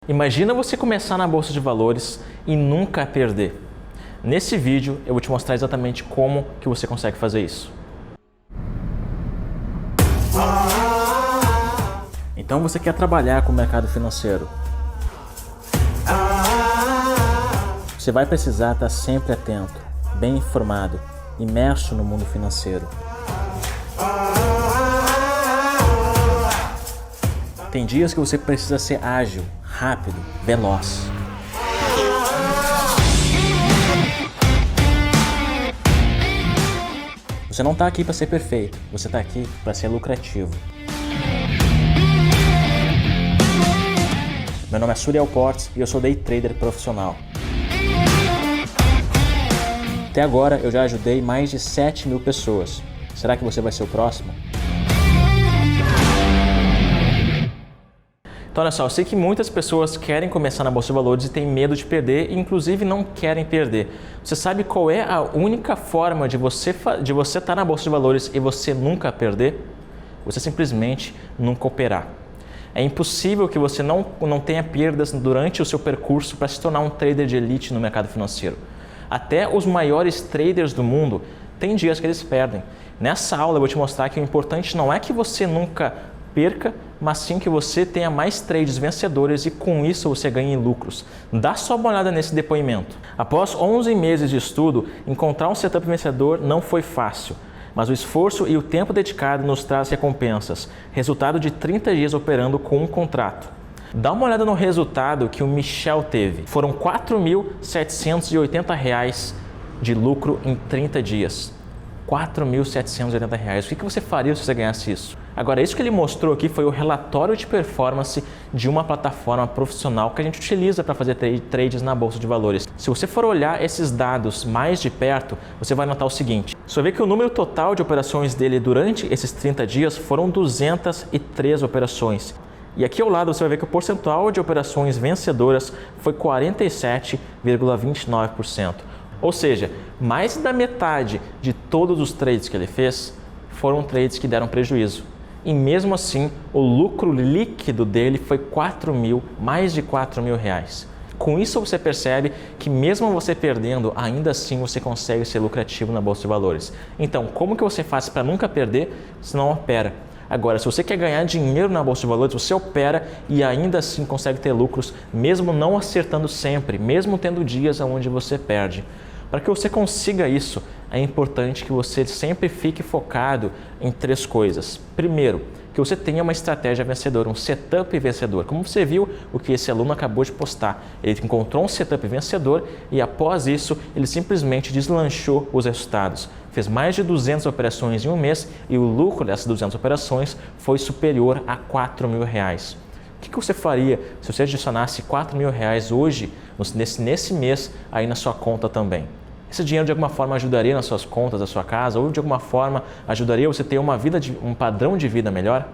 Imagina você começar na Bolsa de Valores e nunca perder. Nesse vídeo eu vou te mostrar exatamente como que você consegue fazer isso. Então você quer trabalhar com o mercado financeiro? Você vai precisar estar sempre atento, bem informado, imerso no mundo financeiro. Tem dias que você precisa ser ágil, rápido, veloz. Você não está aqui para ser perfeito, você está aqui para ser lucrativo. Meu nome é Suriel Portes e eu sou day trader profissional. Até agora eu já ajudei mais de 7.000 pessoas. Será que você vai ser o próximo? Então olha só, eu sei que muitas pessoas querem começar na Bolsa de Valores e têm medo de perder e inclusive não querem perder. Você sabe qual é a única forma de você estar na Bolsa de Valores e você nunca perder? Você simplesmente nunca operar. É impossível que você não tenha perdas durante o seu percurso para se tornar um trader de elite no mercado financeiro. Até os maiores traders do mundo têm dias que eles perdem. Nessa aula eu vou te mostrar que o importante não é que você nunca perca, mas sim que você tenha mais trades vencedores e com isso você ganhe lucros. Dá só uma olhada nesse depoimento. Após 11 meses de estudo, encontrar um setup vencedor não foi fácil, mas o esforço e o tempo dedicado nos traz recompensas. Resultado de 30 dias operando com um contrato. Dá uma olhada no resultado que o Michel teve. Foram R$ 4.780 de lucro em 30 dias. R$ 4.780. O que você faria se você ganhasse isso? Agora, isso que ele mostrou aqui foi o relatório de performance de uma plataforma profissional que a gente utiliza para fazer trades na Bolsa de Valores. Se você for olhar esses dados mais de perto, você vai notar o seguinte. Você vai ver que o número total de operações dele durante esses 30 dias foram 203 operações. E aqui ao lado você vai ver que o percentual de operações vencedoras foi 47,29%. Ou seja, mais da metade de todos os trades que ele fez foram trades que deram prejuízo. E mesmo assim, o lucro líquido dele foi mais de R$4.000. Com isso você percebe que mesmo você perdendo, ainda assim você consegue ser lucrativo na Bolsa de Valores. Então, como que você faz para nunca perder se não opera? Agora, se você quer ganhar dinheiro na Bolsa de Valores, você opera e ainda assim consegue ter lucros, mesmo não acertando sempre, mesmo tendo dias onde você perde. Para que você consiga isso, é importante que você sempre fique focado em 3 coisas. Primeiro, que você tenha uma estratégia vencedora, um setup vencedor. Como você viu o que esse aluno acabou de postar, ele encontrou um setup vencedor e após isso ele simplesmente deslanchou os resultados. Fez mais de 200 operações em um mês e o lucro dessas 200 operações foi superior a R$4.000. O que você faria se você adicionasse R$4.000 hoje, nesse mês, aí na sua conta também? Esse dinheiro de alguma forma ajudaria nas suas contas da sua casa ou de alguma forma ajudaria você a ter um padrão de vida melhor?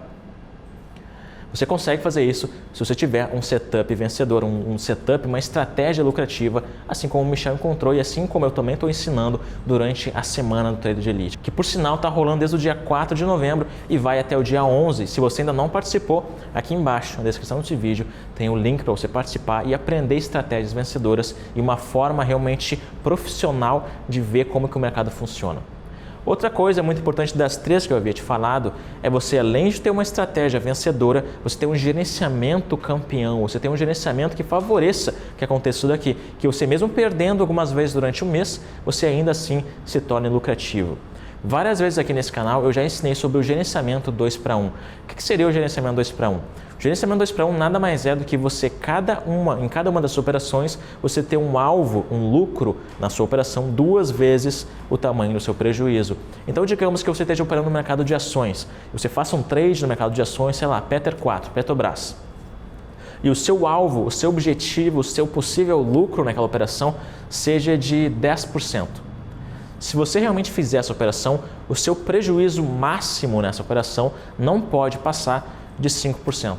Você consegue fazer isso se você tiver um setup vencedor, um setup, uma estratégia lucrativa, assim como o Michel encontrou e assim como eu também estou ensinando durante a semana do Trader de Elite, que por sinal está rolando desde o dia 4 de novembro e vai até o dia 11. Se você ainda não participou, aqui embaixo na descrição desse vídeo tem o link para você participar e aprender estratégias vencedoras e uma forma realmente profissional de ver como que o mercado funciona. Outra coisa muito importante das 3 que eu havia te falado é você, além de ter uma estratégia vencedora, você ter um gerenciamento campeão, você ter um gerenciamento que favoreça que aconteça tudo aqui, que você mesmo perdendo algumas vezes durante o mês, você ainda assim se torne lucrativo. Várias vezes aqui nesse canal eu já ensinei sobre o gerenciamento 2 para 1. O que seria o gerenciamento 2 para 1? O gerenciamento 2 para 1 nada mais é do que você, em cada uma das suas operações, você ter um alvo, um lucro na sua operação 2 vezes o tamanho do seu prejuízo. Então, digamos que você esteja operando no mercado de ações, você faça um trade no mercado de ações, sei lá, Petrobras. E o seu alvo, o seu objetivo, o seu possível lucro naquela operação seja de 10%. Se você realmente fizer essa operação, o seu prejuízo máximo nessa operação não pode passar de 5%.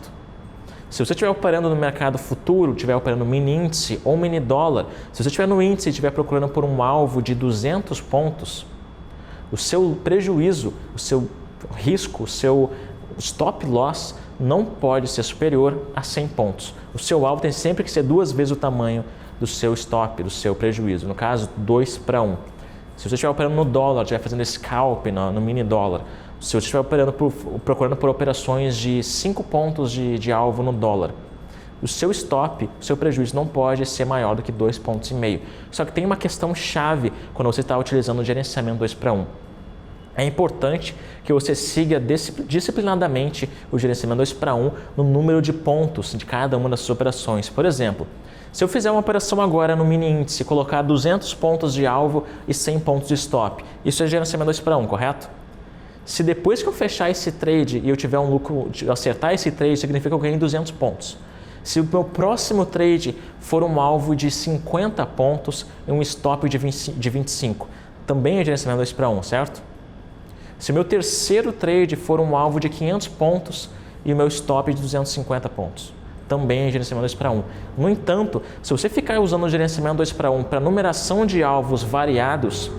Se você estiver operando no mercado futuro, estiver operando mini índice ou mini dólar, se você estiver no índice e estiver procurando por um alvo de 200 pontos, o seu prejuízo, o seu risco, o seu stop loss não pode ser superior a 100 pontos. O seu alvo tem sempre que ser 2 vezes o tamanho do seu stop, do seu prejuízo. No caso, 2-1. Se você estiver operando no dólar, estiver fazendo scalp no mini dólar, se você estiver procurando por operações de 5 pontos de alvo no dólar, o seu stop, o seu prejuízo não pode ser maior do que 2,5 pontos. Só que tem uma questão chave quando você está utilizando o gerenciamento 2-1. É importante que você siga disciplinadamente o gerenciamento 2-1 no número de pontos de cada uma das suas operações. Por exemplo, se eu fizer uma operação agora no mini índice, colocar 200 pontos de alvo e 100 pontos de stop, isso é gerenciamento 2-1, correto? Se depois que eu fechar esse trade e eu tiver um lucro, acertar esse trade, significa que eu ganhei 200 pontos. Se o meu próximo trade for um alvo de 50 pontos e um stop de 25, também é gerenciamento 2-1, certo? Se o meu terceiro trade for um alvo de 500 pontos e o meu stop de 250 pontos, também é gerenciamento 2-1. No entanto, se você ficar usando o gerenciamento 2-1 para numeração de alvos variados,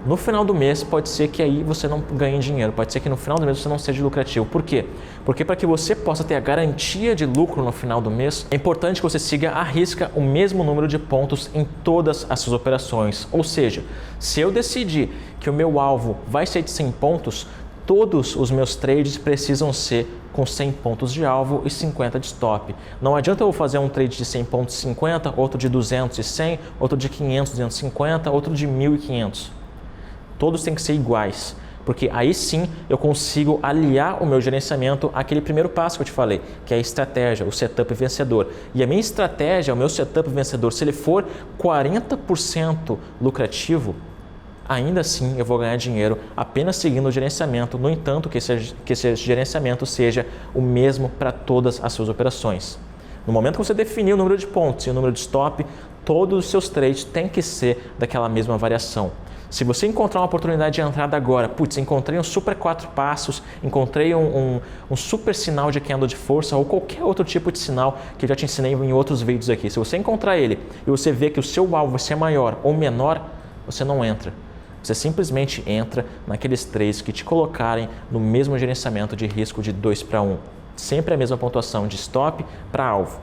no final do mês pode ser que aí você não ganhe dinheiro, pode ser que no final do mês você não seja lucrativo. Por quê? Porque para que você possa ter a garantia de lucro no final do mês, é importante que você siga à risca o mesmo número de pontos em todas as suas operações. Ou seja, se eu decidir que o meu alvo vai ser de 100 pontos, todos os meus trades precisam ser com 100 pontos de alvo e 50 de stop. Não adianta eu fazer um trade de 100 pontos e 50, outro de 200 e 100, outro de 500 e 250, outro de 1.500. Todos têm que ser iguais, porque aí sim eu consigo aliar o meu gerenciamento àquele primeiro passo que eu te falei, que é a estratégia, o setup vencedor. E a minha estratégia, o meu setup vencedor, se ele for 40% lucrativo, ainda assim eu vou ganhar dinheiro apenas seguindo o gerenciamento, no entanto que esse gerenciamento seja o mesmo para todas as suas operações. No momento que você definir o número de pontos e o número de stop, todos os seus trades têm que ser daquela mesma variação. Se você encontrar uma oportunidade de entrada agora, putz, encontrei um super 4 passos, encontrei um super sinal de candle de força ou qualquer outro tipo de sinal que eu já te ensinei em outros vídeos aqui. Se você encontrar ele e você vê que o seu alvo vai ser maior ou menor, você não entra. Você simplesmente entra naqueles trades que te colocarem no mesmo gerenciamento de risco de 2-1. Sempre a mesma pontuação de stop para alvo.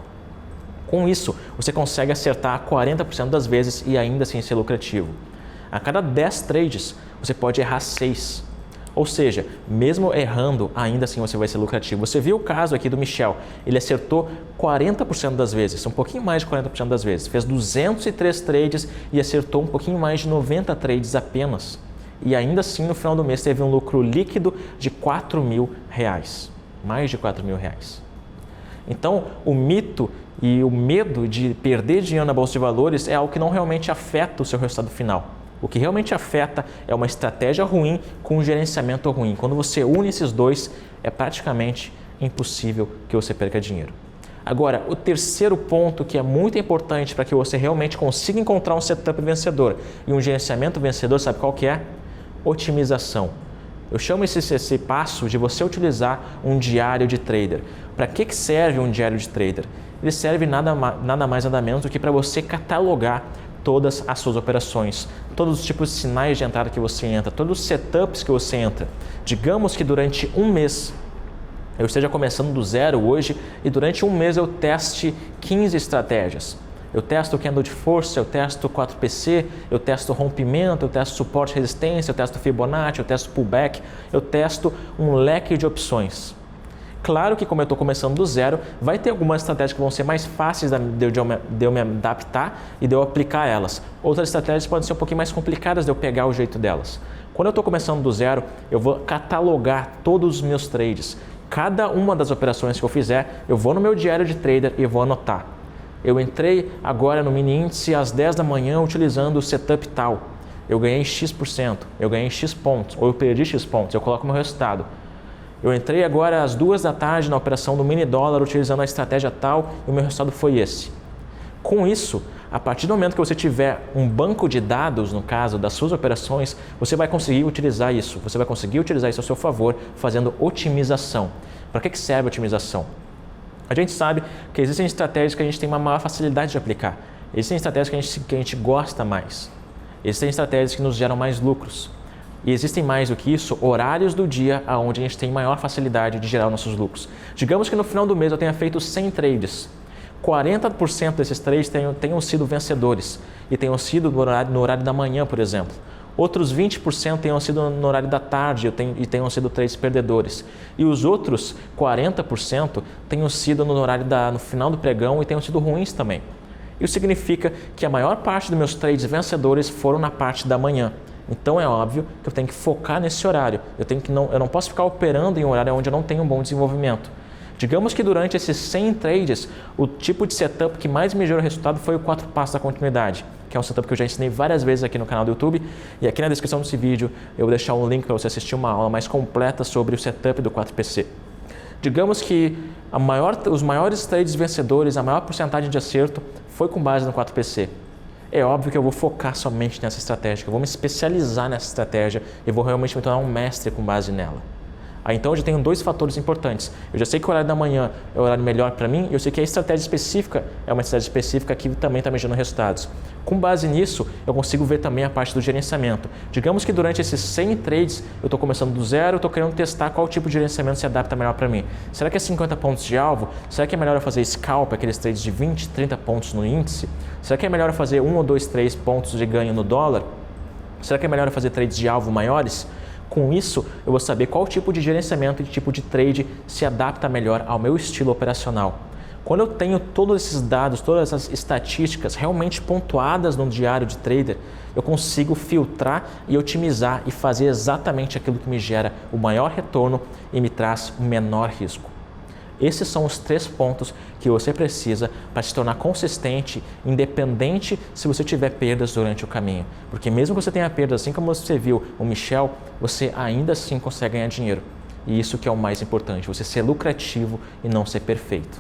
Com isso, você consegue acertar 40% das vezes e ainda assim ser lucrativo. A cada 10 trades, você pode errar 6. Ou seja, mesmo errando, ainda assim você vai ser lucrativo. Você viu o caso aqui do Michel. Ele acertou 40% das vezes, um pouquinho mais de 40% das vezes. Fez 203 trades e acertou um pouquinho mais de 90 trades apenas. E ainda assim, no final do mês, teve um lucro líquido de R$4.000. Mais de R$4.000. Então, o mito e o medo de perder dinheiro na Bolsa de Valores é algo que não realmente afeta o seu resultado final. O que realmente afeta é uma estratégia ruim com um gerenciamento ruim. Quando você une esses dois, é praticamente impossível que você perca dinheiro. Agora, o terceiro ponto que é muito importante para que você realmente consiga encontrar um setup vencedor e um gerenciamento vencedor, sabe qual que é? Otimização. Eu chamo esse passo de você utilizar um diário de trader. Para que serve um diário de trader? Ele serve nada mais nada menos do que para você catalogar todas as suas operações, todos os tipos de sinais de entrada que você entra, todos os setups que você entra. Digamos que durante um mês eu esteja começando do zero hoje e durante um mês eu teste 15 estratégias. Eu testo o candle de força, eu testo 4PC, eu testo rompimento, eu testo suporte e resistência, eu testo Fibonacci, eu testo pullback, eu testo um leque de opções. Claro que como eu estou começando do zero, vai ter algumas estratégias que vão ser mais fáceis de eu me adaptar e de eu aplicar elas. Outras estratégias podem ser um pouquinho mais complicadas de eu pegar o jeito delas. Quando eu estou começando do zero, eu vou catalogar todos os meus trades. Cada uma das operações que eu fizer, eu vou no meu diário de trader e vou anotar. Eu entrei agora no mini índice às 10 da manhã utilizando o setup tal. Eu ganhei X%, eu ganhei X pontos, ou eu perdi X pontos, eu coloco o meu resultado. Eu entrei agora às 2 da tarde na operação do mini dólar utilizando a estratégia tal e o meu resultado foi esse. Com isso, a partir do momento que você tiver um banco de dados, no caso das suas operações, você vai conseguir utilizar isso. Você vai conseguir utilizar isso a seu favor fazendo otimização. Para que serve a otimização? A gente sabe que existem estratégias que a gente tem uma maior facilidade de aplicar. Existem estratégias que a gente gosta mais. Existem estratégias que nos geram mais lucros. E existem mais do que isso, horários do dia onde a gente tem maior facilidade de gerar nossos lucros. Digamos que no final do mês eu tenha feito 100 trades. 40% desses trades tenham sido vencedores e tenham sido no horário da manhã, por exemplo. Outros 20% tenham sido no horário da tarde e tenham sido trades perdedores. E os outros 40% tenham sido no final do pregão e tenham sido ruins também. Isso significa que a maior parte dos meus trades vencedores foram na parte da manhã. Então é óbvio que eu tenho que focar nesse horário. Eu não posso ficar operando em um horário onde eu não tenho um bom desenvolvimento. Digamos que durante esses 100 trades, o tipo de setup que mais me gerou resultado foi o 4 passos da continuidade, que é um setup que eu já ensinei várias vezes aqui no canal do YouTube. E aqui na descrição desse vídeo eu vou deixar um link para você assistir uma aula mais completa sobre o setup do 4PC. Digamos que os maiores trades vencedores, a maior porcentagem de acerto foi com base no 4PC. É óbvio que eu vou focar somente nessa estratégia, que eu vou me especializar nessa estratégia e vou realmente me tornar um mestre com base nela. Então eu já tenho 2 fatores importantes. Eu já sei que o horário da manhã é o horário melhor para mim e eu sei que a estratégia específica é uma estratégia específica que também está me gerando resultados. Com base nisso, eu consigo ver também a parte do gerenciamento. Digamos que durante esses 100 trades, eu estou começando do zero, estou querendo testar qual tipo de gerenciamento se adapta melhor para mim. Será que é 50 pontos de alvo? Será que é melhor eu fazer scalp, aqueles trades de 20, 30 pontos no índice? Será que é melhor eu fazer 1 ou 2, 3 pontos de ganho no dólar? Será que é melhor eu fazer trades de alvo maiores? Com isso, eu vou saber qual tipo de gerenciamento e tipo de trade se adapta melhor ao meu estilo operacional. Quando eu tenho todos esses dados, todas essas estatísticas realmente pontuadas no diário de trader, eu consigo filtrar e otimizar e fazer exatamente aquilo que me gera o maior retorno e me traz o menor risco. Esses são os 3 pontos que você precisa para se tornar consistente, independente se você tiver perdas durante o caminho. Porque mesmo que você tenha perdas, assim como você viu o Michel, você ainda assim consegue ganhar dinheiro. E isso que é o mais importante, você ser lucrativo e não ser perfeito.